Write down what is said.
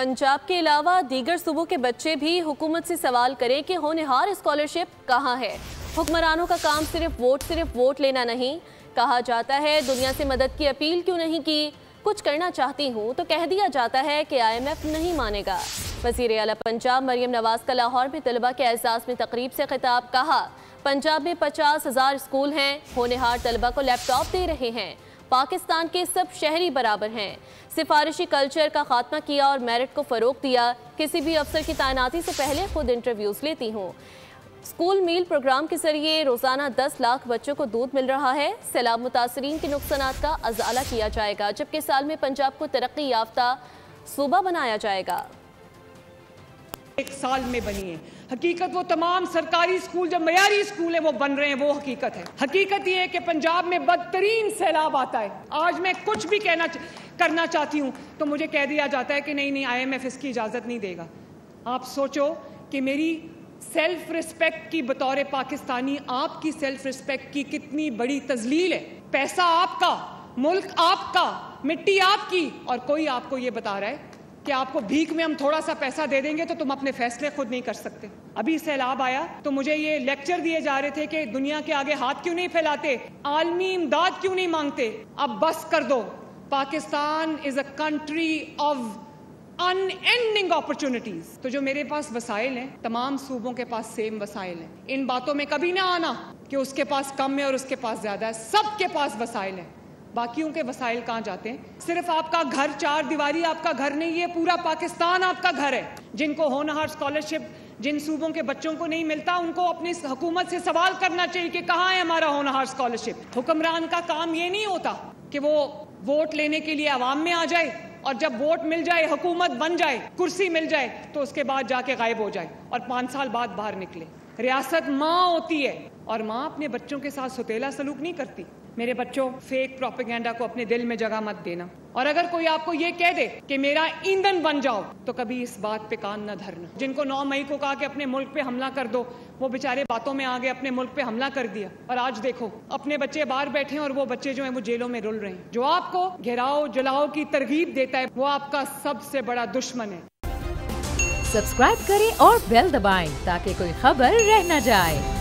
पंजाब के अलावा दीगर सूबों के बच्चे भी हुकूमत से सवाल करें कि होनहार स्कॉलरशिप कहाँ है। हुक्मरानों का काम सिर्फ वोट लेना नहीं। कहा जाता है दुनिया से मदद की अपील क्यों नहीं की, कुछ करना चाहती हूँ तो कह दिया जाता है कि IMF नहीं मानेगा। वज़ीर आला पंजाब मरियम नवाज का लाहौर में तलबा के एजाज़ में तकरीब से खिताब। कहा पंजाब में 50,000 स्कूल हैं, होनहार तलबा को लैपटॉप दे रहे हैं। पाकिस्तान के सब शहरी बराबर हैं। सिफारिशी कल्चर का खात्मा किया और मेरिट को फ़रोग दिया। किसी भी अफसर की तैनाती से पहले खुद इंटरव्यूज़ लेती हूँ। स्कूल मील प्रोग्राम के जरिए रोज़ाना 10 लाख बच्चों को दूध मिल रहा है। सैलाब मुतासरीन के नुकसानात का अज़ाला किया जाएगा, जबकि साल में पंजाब को तरक्की याफ्ता सूबा बनाया जाएगा। एक साल में बनी है हकीकत। वो तमाम सरकारी स्कूल जो मयारी स्कूल है वो बन रहे हैं, वो हकीकत है। हकीकत ये है कि पंजाब में बदतरीन सैलाब आता है। आज मैं कुछ भी करना चाहती हूँ तो मुझे कह दिया जाता है कि नहीं IMF इसकी इजाज़त नहीं देगा। आप सोचो कि मेरी सेल्फ रिस्पेक्ट की बतौर पाकिस्तानी आपकी सेल्फ रिस्पेक्ट की कितनी बड़ी तजलील है। पैसा आपका, मुल्क आपका, मिट्टी आपकी, और कोई आपको ये बता रहा है कि आपको भीख में हम थोड़ा सा पैसा दे देंगे तो तुम अपने फैसले खुद नहीं कर सकते। अभी सैलाब आया तो मुझे ये लेक्चर दिए जा रहे थे कि दुनिया के आगे हाथ क्यों नहीं फैलाते, आलमी इमदाद क्यों नहीं मांगते। अब बस कर दो। Pakistan is a country of unending opportunities. तो जो मेरे पास वसाइल हैं, तमाम सूबों के पास सेम वसाइल हैं। इन बातों में कभी ना आना कि उसके पास कम है और उसके पास ज्यादा है। सबके पास वसाइल है। बाकियों के वसाइल कहाँ जाते हैं? सिर्फ आपका घर, चार दीवारी आपका घर नहीं, ये पूरा पाकिस्तान आपका घर है। जिनको होनहार स्कॉलरशिप जिन सूबों के बच्चों को नहीं मिलता, उनको अपनी हुकूमत से सवाल करना चाहिए कि कहाँ है हमारा होनहार स्कॉलरशिप। हुक्मरान का काम ये नहीं होता कि वो वोट लेने के लिए अवाम में आ जाए और जब वोट मिल जाए, हुकूमत बन जाए, कुर्सी मिल जाए तो उसके बाद जाके गायब हो जाए और 5 साल बाद बाहर निकले। रियासत माँ होती है और माँ अपने बच्चों के साथ सुतेला सलूक नहीं करती। मेरे बच्चों, फेक प्रोपेगेंडा को अपने दिल में जगह मत देना। और अगर कोई आपको ये कह दे कि मेरा ईंधन बन जाओ तो कभी इस बात पे कान न धरना। जिनको 9 मई को कहा कि अपने मुल्क पे हमला कर दो, वो बेचारे बातों में आगे अपने मुल्क पे हमला कर दिया और आज देखो अपने बच्चे बाहर बैठे हैं और वो बच्चे जो हैं वो जेलों में रुल रहे हैं। जो आपको घेराव जलाओ की तरगीब देता है वो आपका सबसे बड़ा दुश्मन है। सब्सक्राइब करें और बेल दबाएं ताकि कोई खबर रह न जाए।